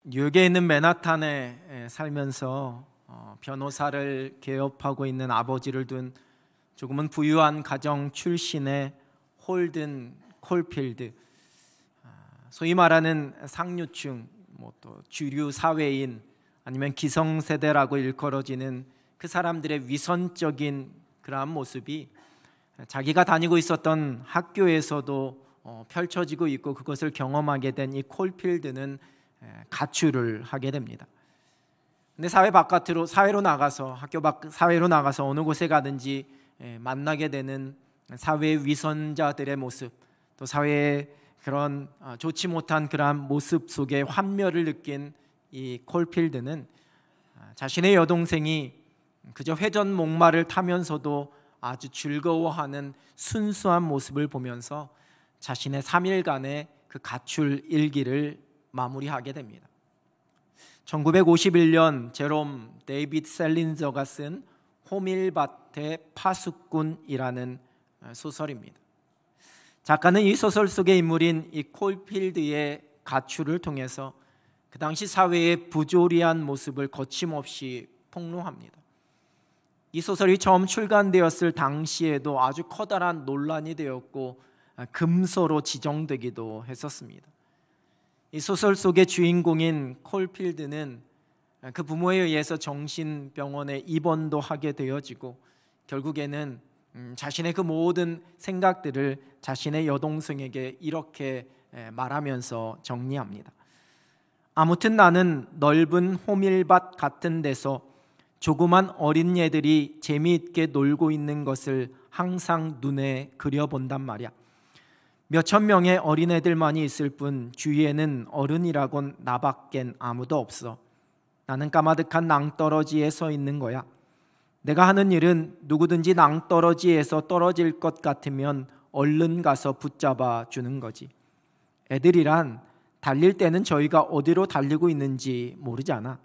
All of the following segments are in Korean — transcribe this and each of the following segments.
뉴욕에 있는 맨하탄에 살면서 변호사를 개업하고 있는 아버지를 둔 조금은 부유한 가정 출신의 홀든 콜필드, 소위 말하는 상류층, 또 주류 사회인 아니면 기성세대라고 일컬어지는 그 사람들의 위선적인 그러한 모습이 자기가 다니고 있었던 학교에서도 펼쳐지고 있고, 그것을 경험하게 된 이 콜필드는 가출을 하게 됩니다. 근데 사회로 나가서, 학교 밖 사회로 나가서 어느 곳에 가든지 만나게 되는 사회의 위선자들의 모습, 또 사회의 그런 좋지 못한 그러한 모습 속에 환멸을 느낀 이 콜필드는 자신의 여동생이 그저 회전 목마를 타면서도 아주 즐거워하는 순수한 모습을 보면서 자신의 3일간의 그 가출 일기를 마무리하게 됩니다. 1951년 제롬 데이비드 셀린저가 쓴 호밀밭의 파수꾼이라는 소설입니다. 작가는 이 소설 속의 인물인 이 콜필드의 가출을 통해서 그 당시 사회의 부조리한 모습을 거침없이 폭로합니다. 이 소설이 처음 출간되었을 당시에도 아주 커다란 논란이 되었고 금서로 지정되기도 했었습니다. 이 소설 속의 주인공인 콜필드는 그 부모에 의해서 정신병원에 입원도 하게 되어지고, 결국에는 자신의 그 모든 생각들을 자신의 여동생에게 이렇게 말하면서 정리합니다. 아무튼 나는 넓은 호밀밭 같은 데서 조그만 어린 얘들이 재미있게 놀고 있는 것을 항상 눈에 그려본단 말이야. 몇천 명의 어린애들만이 있을 뿐 주위에는 어른이라곤 나밖엔 아무도 없어. 나는 까마득한 낭떠러지에 서 있는 거야. 내가 하는 일은 누구든지 낭떠러지에서 떨어질 것 같으면 얼른 가서 붙잡아 주는 거지. 애들이란 달릴 때는 저희가 어디로 달리고 있는지 모르잖아.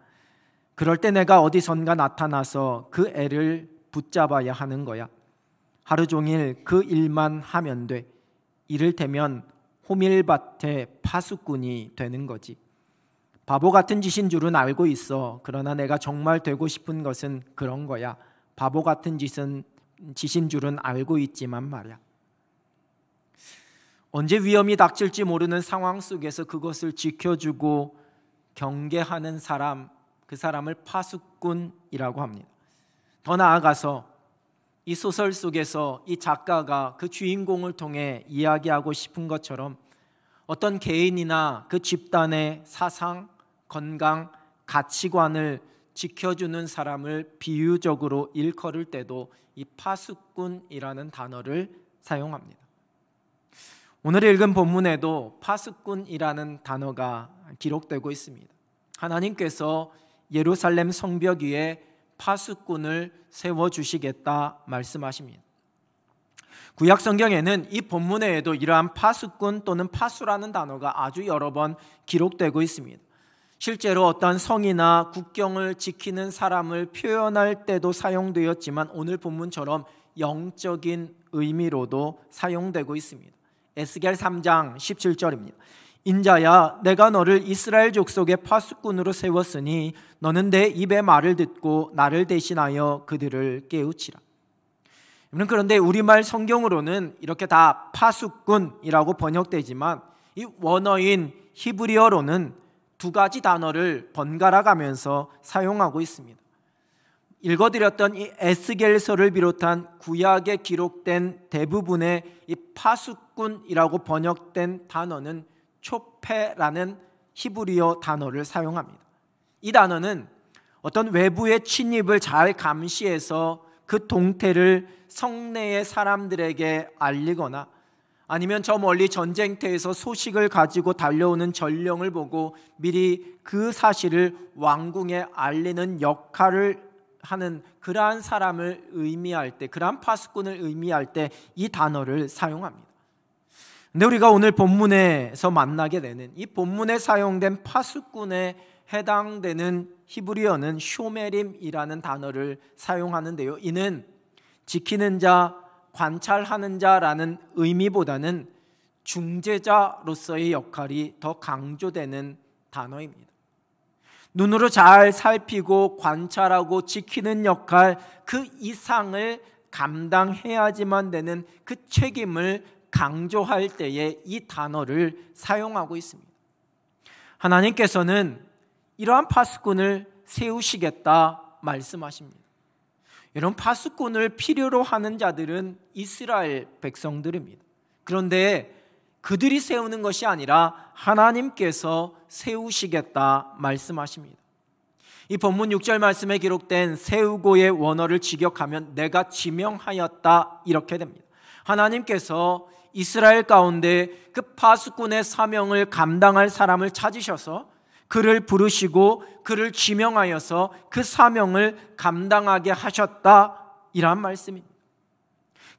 그럴 때 내가 어디선가 나타나서 그 애를 붙잡아야 하는 거야. 하루 종일 그 일만 하면 돼. 이를테면 호밀밭의 파수꾼이 되는 거지. 바보 같은 짓인 줄은 알고 있어. 그러나 내가 정말 되고 싶은 것은 그런 거야. 바보 같은 짓인 줄은 알고 있지만 말이야. 언제 위험이 닥칠지 모르는 상황 속에서 그것을 지켜주고 경계하는 사람, 그 사람을 파수꾼이라고 합니다. 더 나아가서 이 소설 속에서 이 작가가 그 주인공을 통해 이야기하고 싶은 것처럼 어떤 개인이나 그 집단의 사상, 건강, 가치관을 지켜주는 사람을 비유적으로 일컬을 때도 이 파수꾼이라는 단어를 사용합니다. 오늘 읽은 본문에도 파수꾼이라는 단어가 기록되고 있습니다. 하나님께서 예루살렘 성벽 위에 파수꾼을 세워주시겠다 말씀하십니다. 구약 성경에는 이 본문에도 이러한 파수꾼 또는 파수라는 단어가 아주 여러 번 기록되고 있습니다. 실제로 어떤 성이나 국경을 지키는 사람을 표현할 때도 사용되었지만 오늘 본문처럼 영적인 의미로도 사용되고 있습니다. 에스겔 3장 17절입니다. 인자야, 내가 너를 이스라엘 족속의 파수꾼으로 세웠으니 너는 내 입의 말을 듣고 나를 대신하여 그들을 깨우치라. 그런데 우리말 성경으로는 이렇게 다 파수꾼이라고 번역되지만 이 원어인 히브리어로는 두 가지 단어를 번갈아 가면서 사용하고 있습니다. 읽어드렸던 이 에스겔서를 비롯한 구약에 기록된 대부분의 이 파수꾼이라고 번역된 단어는 초페라는 히브리어 단어를 사용합니다. 이 단어는 어떤 외부의 침입을 잘 감시해서 그 동태를 성내의 사람들에게 알리거나 아니면 저 멀리 전쟁터에서 소식을 가지고 달려오는 전령을 보고 미리 그 사실을 왕궁에 알리는 역할을 하는 그러한 사람을 의미할 때, 그러한 파수꾼을 의미할 때 이 단어를 사용합니다. 근데 우리가 오늘 본문에서 만나게 되는 이 본문에 사용된 파수꾼에 해당되는 히브리어는 쇼메림이라는 단어를 사용하는데요, 이는 지키는 자, 관찰하는 자라는 의미보다는 중재자로서의 역할이 더 강조되는 단어입니다. 눈으로 잘 살피고 관찰하고 지키는 역할, 그 이상을 감당해야지만 되는 그 책임을 강조할 때에 이 단어를 사용하고 있습니다. 하나님께서는 이러한 파수꾼을 세우시겠다 말씀하십니다. 여러분, 파수꾼을 필요로 하는 자들은 이스라엘 백성들입니다. 그런데 그들이 세우는 것이 아니라 하나님께서 세우시겠다 말씀하십니다. 이 본문 6절 말씀에 기록된 세우고의 원어를 직역하면 내가 지명하였다 이렇게 됩니다. 하나님께서 이스라엘 가운데 그 파수꾼의 사명을 감당할 사람을 찾으셔서 그를 부르시고 그를 지명하여서 그 사명을 감당하게 하셨다, 이러한 말씀입니다.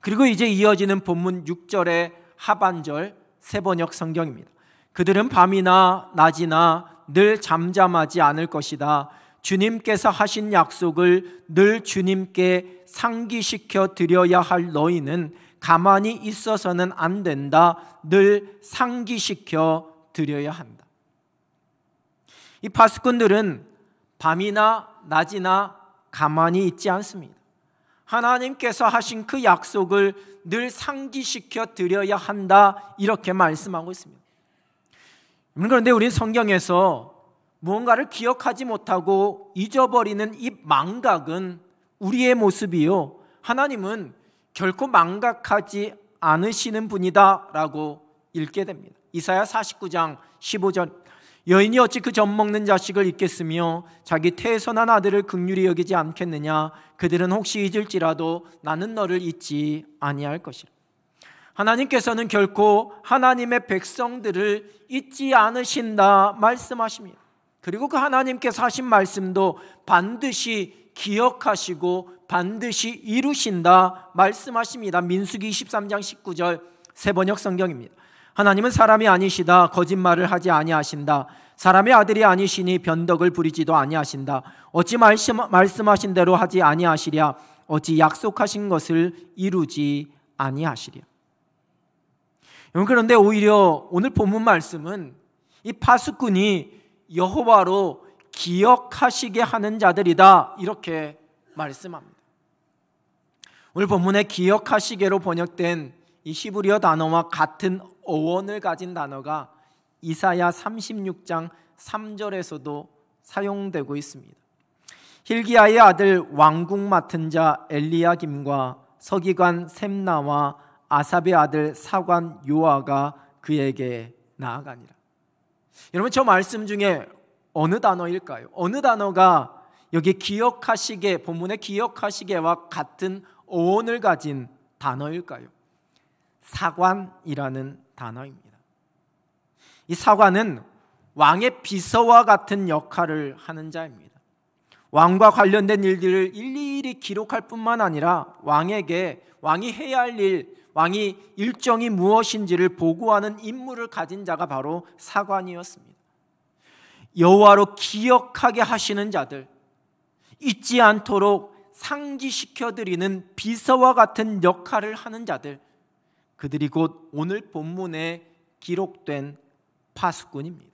그리고 이제 이어지는 본문 6절의 하반절 세번역 성경입니다. 그들은 밤이나 낮이나 늘 잠잠하지 않을 것이다. 주님께서 하신 약속을 늘 주님께 상기시켜 드려야 할 너희는 가만히 있어서는 안 된다. 늘 상기시켜 드려야 한다. 이 파수꾼들은 밤이나 낮이나 가만히 있지 않습니다. 하나님께서 하신 그 약속을 늘 상기시켜 드려야 한다, 이렇게 말씀하고 있습니다. 그런데 우리는 성경에서 무언가를 기억하지 못하고 잊어버리는 이 망각은 우리의 모습이요, 하나님은 결코 망각하지 않으시는 분이다 라고 읽게 됩니다. 이사야 49장 15절, 여인이 어찌 그 젖 먹는 자식을 잊겠으며 자기 태선한 아들을 긍휼히 여기지 않겠느냐. 그들은 혹시 잊을지라도 나는 너를 잊지 아니할 것이라. 하나님께서는 결코 하나님의 백성들을 잊지 않으신다 말씀하십니다. 그리고 그 하나님께서 하신 말씀도 반드시 기억하시고 반드시 이루신다 말씀하십니다. 민수기 23장 19절 세번역 성경입니다. 하나님은 사람이 아니시다. 거짓말을 하지 아니하신다. 사람의 아들이 아니시니 변덕을 부리지도 아니하신다. 어찌 말씀하신 대로 하지 아니하시랴. 어찌 약속하신 것을 이루지 아니하시랴. 그런데 오히려 오늘 본문 말씀은 이 파수꾼이 여호와로 기억하시게 하는 자들이다, 이렇게 말씀합니다. 오늘 본문에 기억하시게로 번역된 이 히브리어 단어와 같은 어원을 가진 단어가 이사야 36장 3절에서도 사용되고 있습니다. hil기야의 아들 왕궁 맡은 자 엘리야김과 서기관 셈나와 아삽의 아들 사관 요아가 그에게 나아가니라. 여러분, 저 말씀 중에 어느 단어일까요? 어느 단어가 여기 기억하시게, 본문의 기억하시게와 같은 어원을 가진 단어일까요? 사관이라는 단어입니다. 이 사관은 왕의 비서와 같은 역할을 하는 자입니다. 왕과 관련된 일들을 일일이 기록할 뿐만 아니라 왕에게 왕이 해야 할 일, 왕이 일정이 무엇인지를 보고하는 임무를 가진 자가 바로 사관이었습니다. 여호와로 기억하게 하시는 자들, 잊지 않도록 상기시켜드리는 비서와 같은 역할을 하는 자들, 그들이 곧 오늘 본문에 기록된 파수꾼입니다.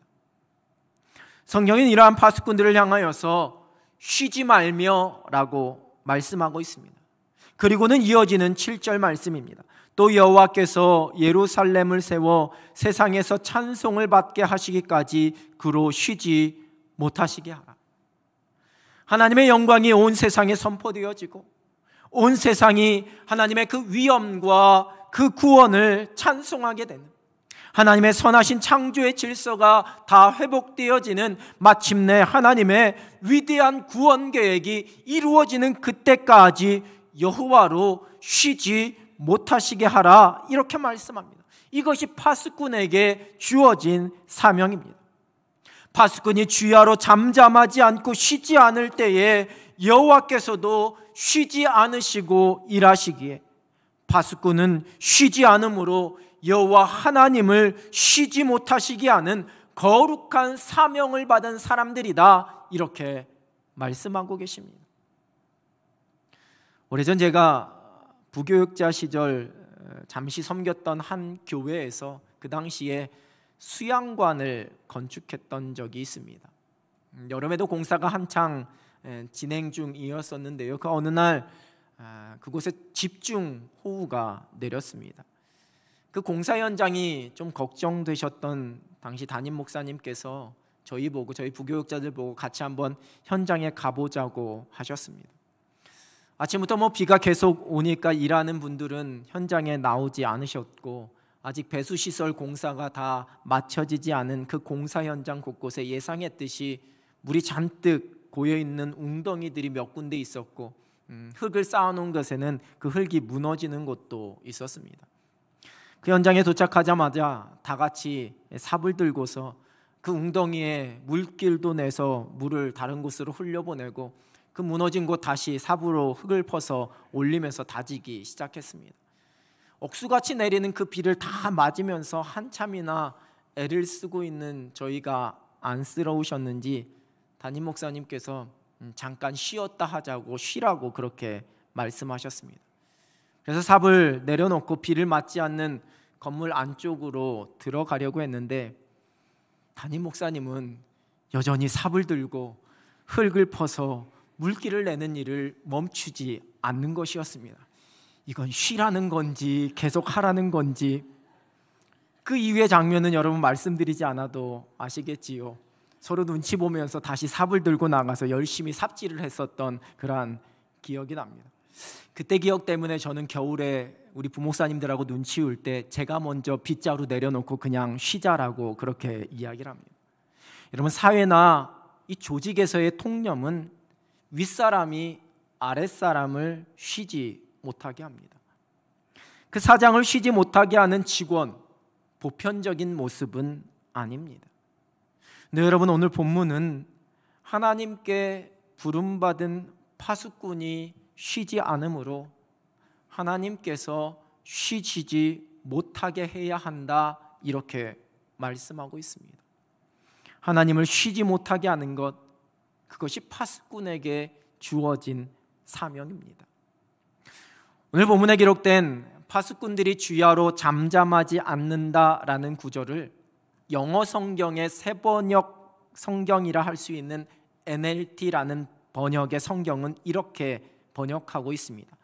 성경은 이러한 파수꾼들을 향하여서 쉬지 말며 라고 말씀하고 있습니다. 그리고는 이어지는 7절 말씀입니다. 또 여호와께서 예루살렘을 세워 세상에서 찬송을 받게 하시기까지 그로 쉬지 못하시게 하라. 하나님의 영광이 온 세상에 선포되어지고 온 세상이 하나님의 그 위엄과 그 구원을 찬송하게 되는, 하나님의 선하신 창조의 질서가 다 회복되어지는, 마침내 하나님의 위대한 구원 계획이 이루어지는 그때까지 여호와로 쉬지 못하시게 하라, 이렇게 말씀합니다. 이것이 파수꾼에게 주어진 사명입니다. 파수꾼이 주야로 잠잠하지 않고 쉬지 않을 때에 여호와께서도 쉬지 않으시고 일하시기에 파수꾼은 쉬지 않으므로 여호와 하나님을 쉬지 못하시게 하는 거룩한 사명을 받은 사람들이다, 이렇게 말씀하고 계십니다. 오래전 제가 부교육자 시절 잠시 섬겼던 한 교회에서 그 당시에 수양관을 건축했던 적이 있습니다. 여름에도 공사가 한창 진행 중이었었는데요. 그 어느 날 그곳에 집중호우가 내렸습니다. 그 공사 현장이 좀 걱정되셨던 당시 담임 목사님께서 저희 부교육자들 보고 같이 한번 현장에 가보자고 하셨습니다. 아침부터 비가 계속 오니까 일하는 분들은 현장에 나오지 않으셨고, 아직 배수시설 공사가 다 마쳐지지 않은 그 공사 현장 곳곳에 예상했듯이 물이 잔뜩 고여있는 웅덩이들이 몇 군데 있었고, 흙을 쌓아놓은 것에는 그 흙이 무너지는 곳도 있었습니다. 그 현장에 도착하자마자 다 같이 삽을 들고서 그 웅덩이에 물길도 내서 물을 다른 곳으로 흘려보내고, 그 무너진 곳 다시 삽으로 흙을 퍼서 올리면서 다지기 시작했습니다. 억수같이 내리는 그 비를 다 맞으면서 한참이나 애를 쓰고 있는 저희가 안쓰러우셨는지 담임 목사님께서 잠깐 쉬었다 하자고 쉬라고 그렇게 말씀하셨습니다. 그래서 삽을 내려놓고 비를 맞지 않는 건물 안쪽으로 들어가려고 했는데, 담임 목사님은 여전히 삽을 들고 흙을 퍼서 물기를 내는 일을 멈추지 않는 것이었습니다. 이건 쉬라는 건지 계속 하라는 건지, 그 이후의 장면은 여러분 말씀드리지 않아도 아시겠지요. 서로 눈치 보면서 다시 삽을 들고 나가서 열심히 삽질을 했었던 그러한 기억이 납니다. 그때 기억 때문에 저는 겨울에 우리 부목사님들하고 눈치 올 때 제가 먼저 빗자루 내려놓고 그냥 쉬자라고 그렇게 이야기를 합니다. 여러분, 사회나 이 조직에서의 통념은 윗사람이 아랫사람을 쉬지 못하게 합니다. 그 사장을 쉬지 못하게 하는 직원, 보편적인 모습은 아닙니다. 네, 여러분, 오늘 본문은 하나님께 부름받은 파수꾼이 쉬지 않으므로 하나님께서 쉬지 못하게 해야 한다, 이렇게 말씀하고 있습니다. 하나님을 쉬지 못하게 하는 것, 그것이 파수꾼에게 주어진 사명입니다. 오늘 본문에 기록된 파수꾼들이 주야로 잠잠하지 않는다라는 구절을 영어 성경의 새번역 성경이라 할 수 있는 NLT라는 번역의 성경은 이렇게 번역하고 있습니다.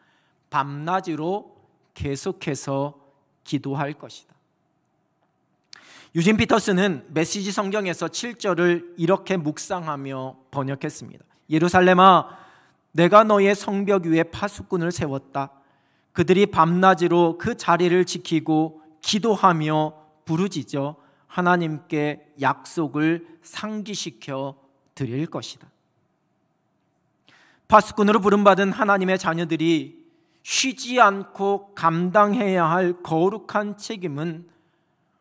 밤낮으로 계속해서 기도할 것이다. 유진 피터스는 메시지 성경에서 7절을 이렇게 묵상하며 번역했습니다. 예루살렘아, 내가 너의 성벽 위에 파수꾼을 세웠다. 그들이 밤낮으로 그 자리를 지키고 기도하며 부르짖어 하나님께 약속을 상기시켜 드릴 것이다. 파수꾼으로 부름받은 하나님의 자녀들이 쉬지 않고 감당해야 할 거룩한 책임은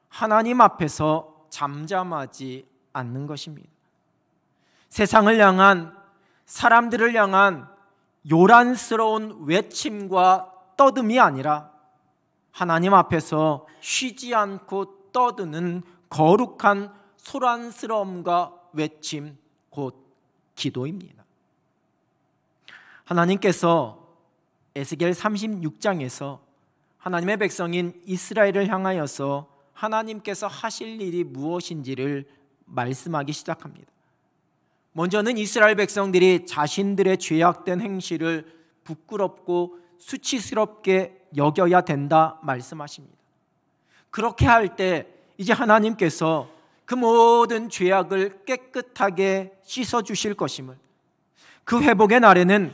하나님 앞에서 잠잠하지 않는 것입니다. 세상을 향한, 사람들을 향한 요란스러운 외침과 떠듦이 아니라 하나님 앞에서 쉬지 않고 떠드는 거룩한 소란스러움과 외침, 곧 기도입니다. 하나님께서 에스겔 36장에서 하나님의 백성인 이스라엘을 향하여서 하나님께서 하실 일이 무엇인지를 말씀하기 시작합니다. 먼저는 이스라엘 백성들이 자신들의 죄악된 행실을 부끄럽고 수치스럽게 여겨야 된다 말씀하십니다. 그렇게 할 때 이제 하나님께서 그 모든 죄악을 깨끗하게 씻어주실 것임을, 그 회복의 날에는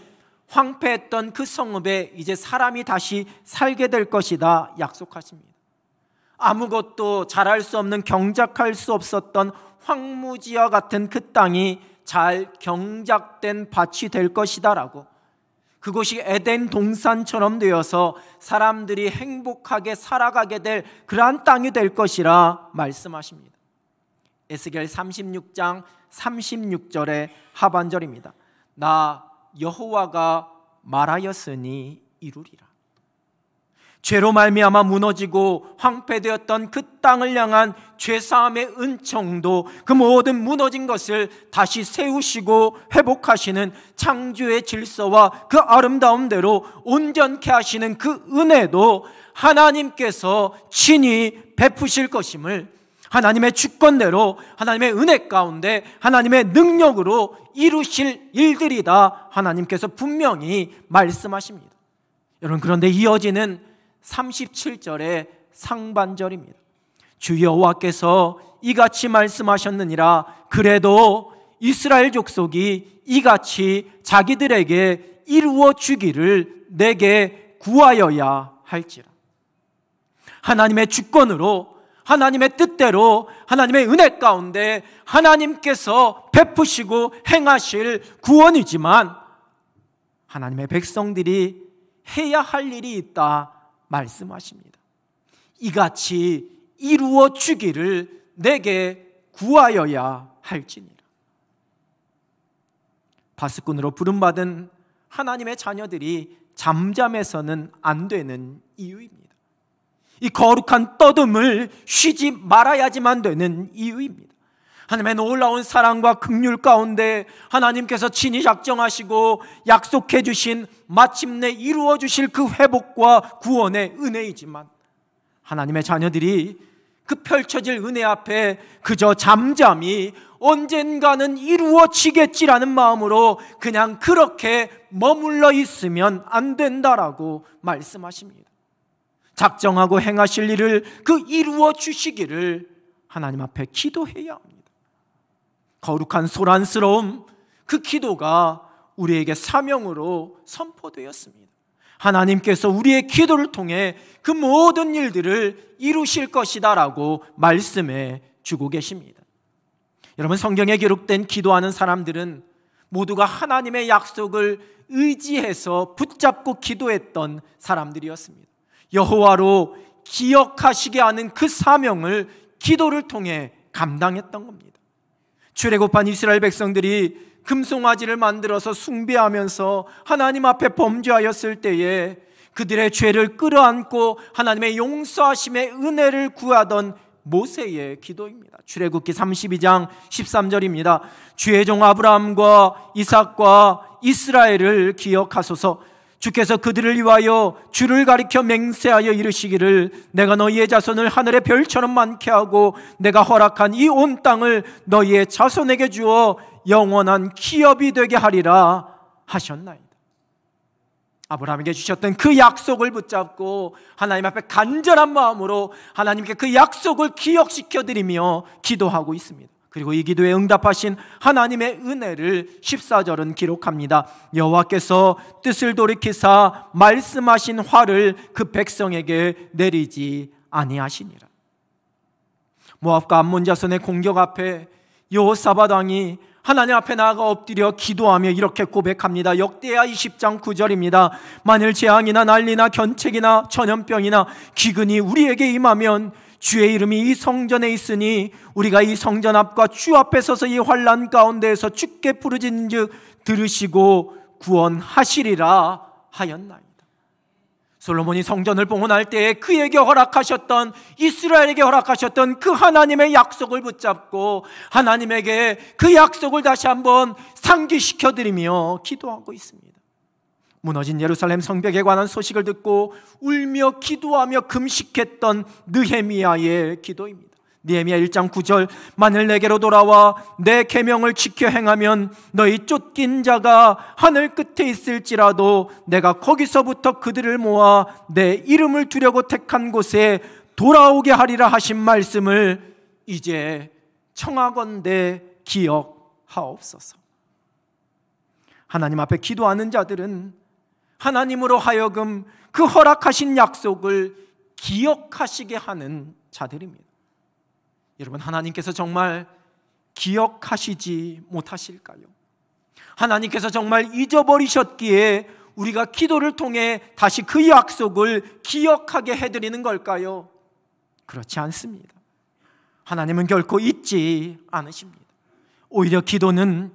황폐했던 그 성읍에 이제 사람이 다시 살게 될 것이다 약속하십니다. 아무것도 자랄 수 없는, 경작할 수 없었던 황무지와 같은 그 땅이 잘 경작된 밭이 될 것이다 라고, 그곳이 에덴 동산처럼 되어서 사람들이 행복하게 살아가게 될 그러한 땅이 될 것이라 말씀하십니다. 에스겔 36장 36절의 하반절입니다. 나 여호와가 말하였으니 이루리라. 죄로 말미암아 무너지고 황폐되었던 그 땅을 향한 죄사함의 은총도, 그 모든 무너진 것을 다시 세우시고 회복하시는 창조의 질서와 그 아름다움대로 온전케 하시는 그 은혜도 하나님께서 친히 베푸실 것임을, 하나님의 주권대로, 하나님의 은혜 가운데 하나님의 능력으로 이루실 일들이다 하나님께서 분명히 말씀하십니다. 여러분, 그런데 이어지는 37절의 상반절입니다. 주 여호와께서 이같이 말씀하셨느니라. 그래도 이스라엘 족속이 이같이 자기들에게 이루어 주기를 내게 구하여야 할지라. 하나님의 주권으로, 하나님의 뜻대로, 하나님의 은혜 가운데 하나님께서 베푸시고 행하실 구원이지만 하나님의 백성들이 해야 할 일이 있다 말씀하십니다. 이같이 이루어 주기를 내게 구하여야 할지니라. 파수꾼으로 부름받은 하나님의 자녀들이 잠잠해서는 안 되는 이유입니다. 이 거룩한 떠듦을 쉬지 말아야지만 되는 이유입니다. 하나님의 놀라운 사랑과 긍휼 가운데 하나님께서 친히 작정하시고 약속해 주신, 마침내 이루어 주실 그 회복과 구원의 은혜이지만 하나님의 자녀들이 그 펼쳐질 은혜 앞에 그저 잠잠히 언젠가는 이루어지겠지라는 마음으로 그냥 그렇게 머물러 있으면 안 된다라고 말씀하십니다. 작정하고 행하실 일을 그 이루어 주시기를 하나님 앞에 기도해야 합니다. 거룩한 소란스러움, 그 기도가 우리에게 사명으로 선포되었습니다. 하나님께서 우리의 기도를 통해 그 모든 일들을 이루실 것이다 라고 말씀해 주고 계십니다. 여러분, 성경에 기록된 기도하는 사람들은 모두가 하나님의 약속을 의지해서 붙잡고 기도했던 사람들이었습니다. 여호와로 기억하시게 하는 그 사명을 기도를 통해 감당했던 겁니다. 출애굽한 이스라엘 백성들이 금송아지를 만들어서 숭배하면서 하나님 앞에 범죄하였을 때에 그들의 죄를 끌어안고 하나님의 용서하심의 은혜를 구하던 모세의 기도입니다. 출애굽기 32장 13절입니다. 주의 종 아브라함과 이삭과 이스라엘을 기억하소서. 주께서 그들을 위하여 주를 가리켜 맹세하여 이르시기를 내가 너희의 자손을 하늘의 별처럼 많게 하고 내가 허락한 이 온 땅을 너희의 자손에게 주어 영원한 기업이 되게 하리라 하셨나이다. 아브라함에게 주셨던 그 약속을 붙잡고 하나님 앞에 간절한 마음으로 하나님께 그 약속을 기억시켜 드리며 기도하고 있습니다. 그리고 이 기도에 응답하신 하나님의 은혜를 14절은 기록합니다. 여호와께서 뜻을 돌이키사 말씀하신 화를 그 백성에게 내리지 아니하시니라. 모압과 암몬 자손의 공격 앞에 여호사밧 왕이 하나님 앞에 나아가 엎드려 기도하며 이렇게 고백합니다. 역대하 20장 9절입니다. 만일 재앙이나 난리나 견책이나 전염병이나 기근이 우리에게 임하면 주의 이름이 이 성전에 있으니 우리가 이 성전 앞과 주 앞에 서서 이 환난 가운데에서 주께 부르짖은즉 들으시고 구원하시리라 하였나이다. 솔로몬이 성전을 봉헌할 때에 그에게 허락하셨던, 이스라엘에게 허락하셨던 그 하나님의 약속을 붙잡고 하나님에게 그 약속을 다시 한번 상기시켜드리며 기도하고 있습니다. 무너진 예루살렘 성벽에 관한 소식을 듣고 울며 기도하며 금식했던 느헤미야의 기도입니다. 느헤미야 1장 9절 만일 내게로 돌아와 내 계명을 지켜 행하면 너희 쫓긴 자가 하늘 끝에 있을지라도 내가 거기서부터 그들을 모아 내 이름을 두려고 택한 곳에 돌아오게 하리라 하신 말씀을 이제 청하건대 기억하옵소서. 하나님 앞에 기도하는 자들은 하나님으로 하여금 그 허락하신 약속을 기억하시게 하는 자들입니다. 여러분, 하나님께서 정말 기억하시지 못하실까요? 하나님께서 정말 잊어버리셨기에 우리가 기도를 통해 다시 그 약속을 기억하게 해드리는 걸까요? 그렇지 않습니다. 하나님은 결코 잊지 않으십니다. 오히려 기도는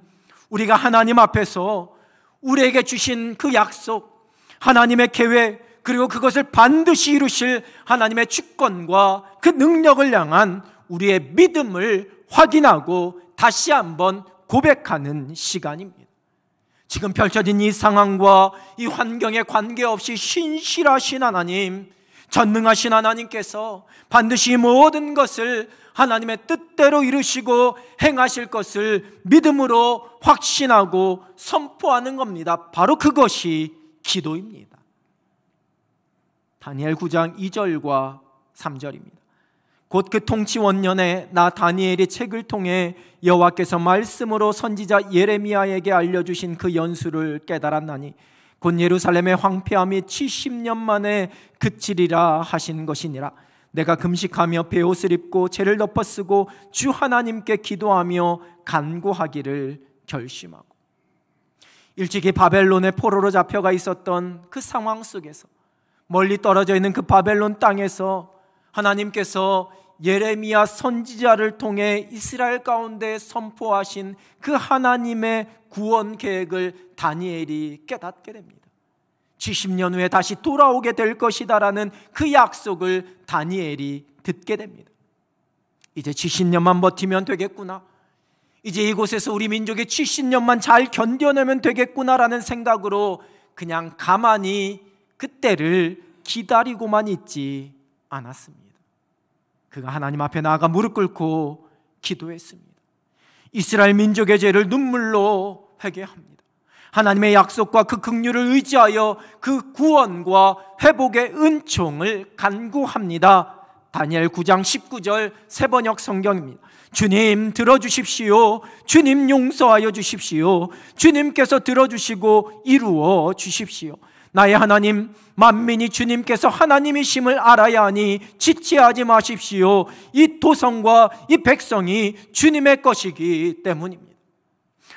우리가 하나님 앞에서 우리에게 주신 그 약속, 하나님의 계획, 그리고 그것을 반드시 이루실 하나님의 주권과 그 능력을 향한 우리의 믿음을 확인하고 다시 한번 고백하는 시간입니다. 지금 펼쳐진 이 상황과 이 환경에 관계없이 신실하신 하나님, 전능하신 하나님께서 반드시 모든 것을 하나님의 뜻대로 이루시고 행하실 것을 믿음으로 확신하고 선포하는 겁니다. 바로 그것이 기도입니다. 다니엘 9장 2절과 3절입니다. 곧 그 통치 원년에 나 다니엘이 책을 통해 여호와께서 말씀으로 선지자 예레미야에게 알려주신 그 연수를 깨달았나니 곧 예루살렘의 황폐함이 70년 만에 그치리라 하신 것이니라. 내가 금식하며 베옷을 입고 죄를 덮어쓰고 주 하나님께 기도하며 간구하기를 결심하고, 일찍이 바벨론의 포로로 잡혀가 있었던 그 상황 속에서 멀리 떨어져 있는 그 바벨론 땅에서 하나님께서 예레미야 선지자를 통해 이스라엘 가운데 선포하신 그 하나님의 구원 계획을 다니엘이 깨닫게 됩니다. 70년 후에 다시 돌아오게 될 것이다라는 그 약속을 다니엘이 듣게 됩니다. 이제 70년만 버티면 되겠구나, 이제 이곳에서 우리 민족이 70년만 잘 견뎌내면 되겠구나라는 생각으로 그냥 가만히 그때를 기다리고만 있지 않았습니다. 그가 하나님 앞에 나아가 무릎 꿇고 기도했습니다. 이스라엘 민족의 죄를 눈물로 회개합니다. 하나님의 약속과 그 긍휼을 의지하여 그 구원과 회복의 은총을 간구합니다. 다니엘 9장 19절 새번역 성경입니다. 주님 들어주십시오. 주님 용서하여 주십시오. 주님께서 들어주시고 이루어 주십시오. 나의 하나님, 만민이 주님께서 하나님이심을 알아야 하니 지체하지 마십시오. 이 도성과 이 백성이 주님의 것이기 때문입니다.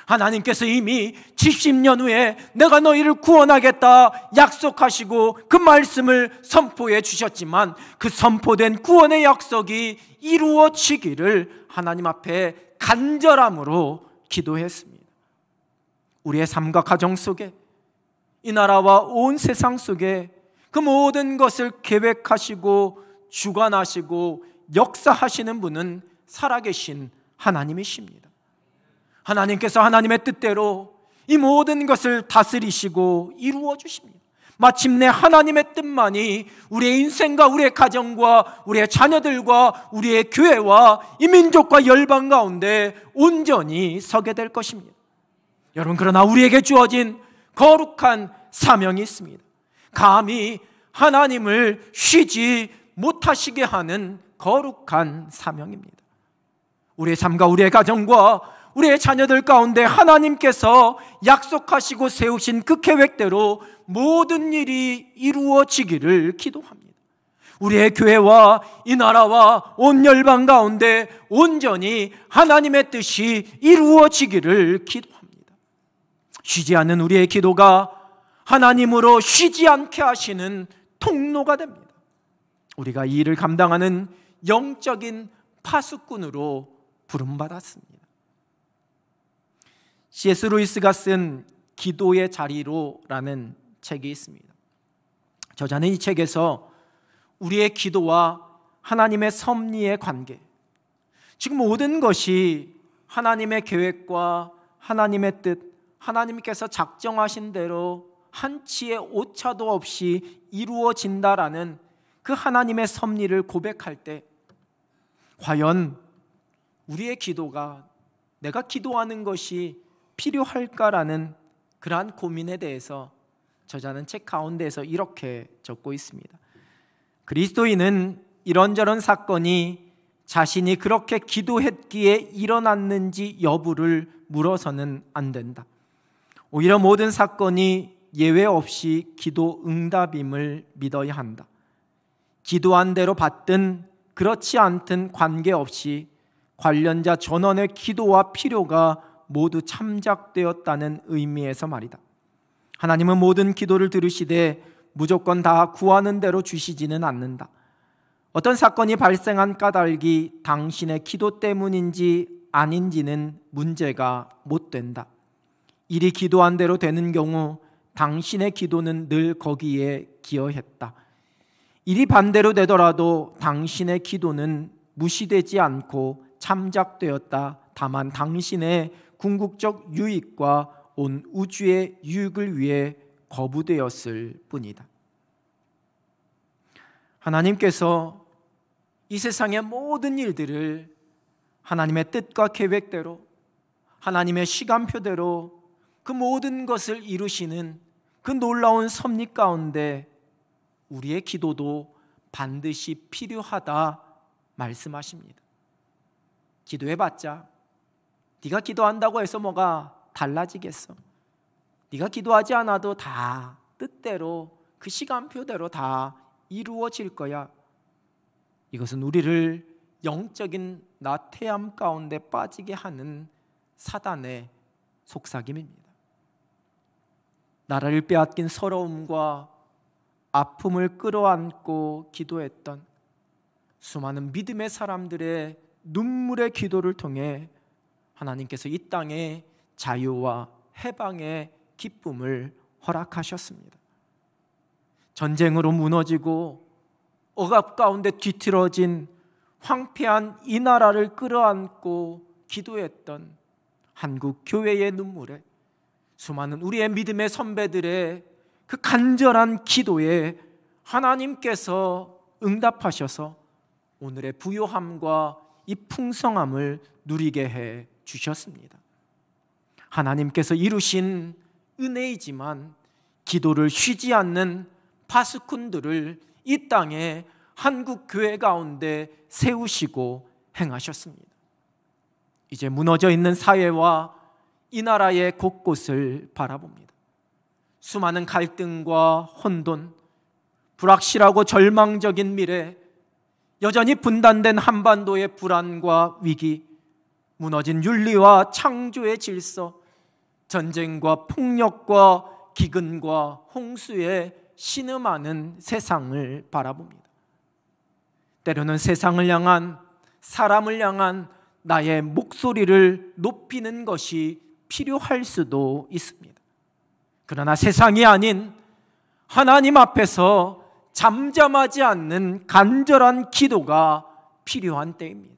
하나님께서 이미 70년 후에 내가 너희를 구원하겠다 약속하시고 그 말씀을 선포해 주셨지만 그 선포된 구원의 약속이 이루어지기를 하나님 앞에 간절함으로 기도했습니다. 우리의 삶과 가정 속에, 이 나라와 온 세상 속에 그 모든 것을 계획하시고 주관하시고 역사하시는 분은 살아계신 하나님이십니다. 하나님께서 하나님의 뜻대로 이 모든 것을 다스리시고 이루어 주십니다. 마침내 하나님의 뜻만이 우리의 인생과 우리의 가정과 우리의 자녀들과 우리의 교회와 이 민족과 열방 가운데 온전히 서게 될 것입니다. 여러분, 그러나 우리에게 주어진 거룩한 사명이 있습니다. 감히 하나님을 쉬지 못하시게 하는 거룩한 사명입니다. 우리의 삶과 우리의 가정과 우리의 자녀들 가운데 하나님께서 약속하시고 세우신 그 계획대로 모든 일이 이루어지기를 기도합니다. 우리의 교회와 이 나라와 온 열방 가운데 온전히 하나님의 뜻이 이루어지기를 기도합니다. 쉬지 않는 우리의 기도가 하나님으로 쉬지 않게 하시는 통로가 됩니다. 우리가 이 일을 감당하는 영적인 파수꾼으로 부름받았습니다. C.S. 루이스가 쓴 기도의 자리로라는 책이 있습니다. 저자는 이 책에서 우리의 기도와 하나님의 섭리의 관계, 지금 모든 것이 하나님의 계획과 하나님의 뜻, 하나님께서 작정하신 대로 한치의 오차도 없이 이루어진다라는 그 하나님의 섭리를 고백할 때 과연 우리의 기도가, 내가 기도하는 것이 필요할까라는 그러한 고민에 대해서 저자는 책 가운데에서 이렇게 적고 있습니다. 그리스도인은 이런저런 사건이 자신이 그렇게 기도했기에 일어났는지 여부를 물어서는 안 된다. 오히려 모든 사건이 예외 없이 기도 응답임을 믿어야 한다. 기도한 대로 받든 그렇지 않든 관계없이 관련자 전원의 기도와 필요가 모두 참작되었다는 의미에서 말이다. 하나님은 모든 기도를 들으시되 무조건 다 구하는 대로 주시지는 않는다. 어떤 사건이 발생한 까닭이 당신의 기도 때문인지 아닌지는 문제가 못 된다. 일이 기도한 대로 되는 경우 당신의 기도는 늘 거기에 기여했다. 일이 반대로 되더라도 당신의 기도는 무시되지 않고 참작되었다. 다만 당신의 궁극적 유익과 온 우주의 유익을 위해 거부되었을 뿐이다. 하나님께서 이 세상의 모든 일들을 하나님의 뜻과 계획대로, 하나님의 시간표대로 그 모든 것을 이루시는 그 놀라운 섭리 가운데 우리의 기도도 반드시 필요하다 말씀하십니다. 기도해봤자 네가 기도한다고 해서 뭐가 달라지겠어? 네가 기도하지 않아도 다 뜻대로 그 시간표대로 다 이루어질 거야. 이것은 우리를 영적인 나태함 가운데 빠지게 하는 사단의 속삭임입니다. 나라를 빼앗긴 서러움과 아픔을 끌어안고 기도했던 수많은 믿음의 사람들의 눈물의 기도를 통해 하나님께서 이 땅에 자유와 해방의 기쁨을 허락하셨습니다. 전쟁으로 무너지고 억압 가운데 뒤틀어진 황폐한 이 나라를 끌어안고 기도했던 한국 교회의 눈물에, 수많은 우리의 믿음의 선배들의 그 간절한 기도에 하나님께서 응답하셔서 오늘의 부요함과 이 풍성함을 누리게 해 주셨습니다. 하나님께서 이루신 은혜이지만 기도를 쉬지 않는 파수꾼들을 이 땅에 한국 교회 가운데 세우시고 행하셨습니다. 이제 무너져 있는 사회와 이 나라의 곳곳을 바라봅니다. 수많은 갈등과 혼돈, 불확실하고 절망적인 미래, 여전히 분단된 한반도의 불안과 위기, 무너진 윤리와 창조의 질서, 전쟁과 폭력과 기근과 홍수에 신음하는 세상을 바라봅니다. 때로는 세상을 향한, 사람을 향한 나의 목소리를 높이는 것이 필요할 수도 있습니다. 그러나 세상이 아닌 하나님 앞에서 잠잠하지 않는 간절한 기도가 필요한 때입니다.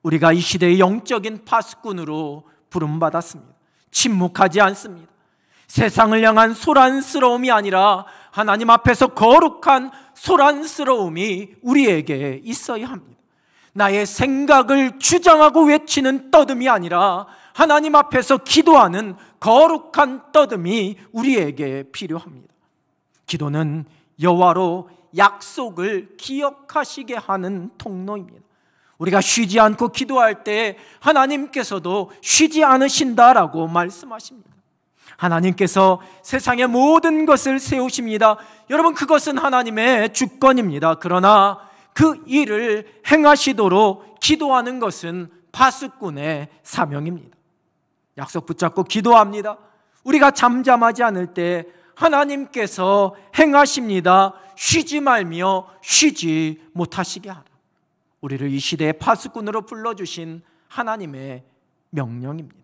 우리가 이 시대의 영적인 파수꾼으로 부름받았습니다. 침묵하지 않습니다. 세상을 향한 소란스러움이 아니라 하나님 앞에서 거룩한 소란스러움이 우리에게 있어야 합니다. 나의 생각을 주장하고 외치는 떠듬이 아니라 하나님 앞에서 기도하는 거룩한 떠듬이 우리에게 필요합니다. 기도는 여호와로 약속을 기억하시게 하는 통로입니다. 우리가 쉬지 않고 기도할 때 하나님께서도 쉬지 않으신다라고 말씀하십니다. 하나님께서 세상의 모든 것을 세우십니다. 여러분, 그것은 하나님의 주권입니다. 그러나 그 일을 행하시도록 기도하는 것은 파수꾼의 사명입니다. 약속 붙잡고 기도합니다. 우리가 잠잠하지 않을 때 하나님께서 행하십니다. 쉬지 말며 쉬지 못하시게 하라. 우리를 이 시대의 파수꾼으로 불러주신 하나님의 명령입니다.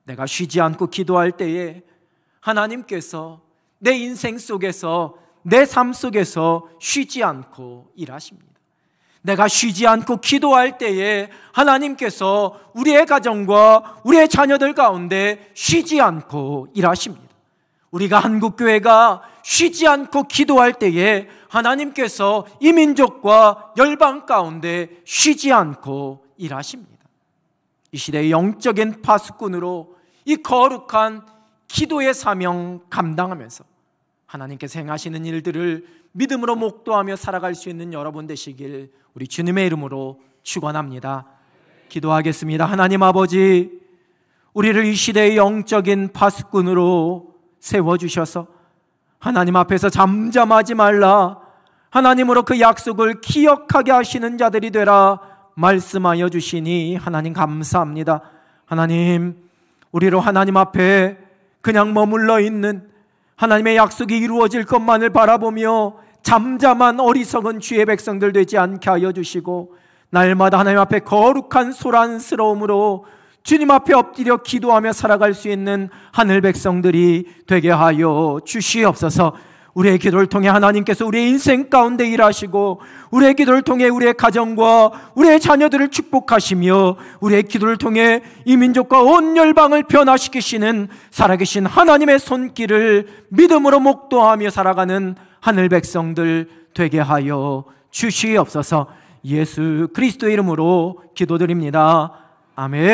내가 쉬지 않고 기도할 때에 하나님께서 내 인생 속에서, 내 삶 속에서 쉬지 않고 일하십니다. 내가 쉬지 않고 기도할 때에 하나님께서 우리의 가정과 우리의 자녀들 가운데 쉬지 않고 일하십니다. 우리가 한국교회가 쉬지 않고 기도할 때에 하나님께서 이 민족과 열방 가운데 쉬지 않고 일하십니다. 이 시대의 영적인 파수꾼으로 이 거룩한 기도의 사명 감당하면서 하나님께서 행하시는 일들을 믿음으로 목도하며 살아갈 수 있는 여러분 되시길 우리 주님의 이름으로 축원합니다. 기도하겠습니다. 하나님 아버지, 우리를 이 시대의 영적인 파수꾼으로 세워주셔서 하나님 앞에서 잠잠하지 말라, 하나님으로 그 약속을 기억하게 하시는 자들이 되라 말씀하여 주시니 하나님 감사합니다. 하나님, 우리로 하나님 앞에 그냥 머물러 있는, 하나님의 약속이 이루어질 것만을 바라보며 잠잠한 어리석은 주의 백성들 되지 않게 하여 주시고, 날마다 하나님 앞에 거룩한 소란스러움으로 주님 앞에 엎드려 기도하며 살아갈 수 있는 하늘 백성들이 되게 하여 주시옵소서. 우리의 기도를 통해 하나님께서 우리의 인생 가운데 일하시고, 우리의 기도를 통해 우리의 가정과 우리의 자녀들을 축복하시며, 우리의 기도를 통해 이 민족과 온 열방을 변화시키시는 살아계신 하나님의 손길을 믿음으로 목도하며 살아가는 하늘 백성들 되게 하여 주시옵소서. 예수 그리스도의 이름으로 기도드립니다. 아멘.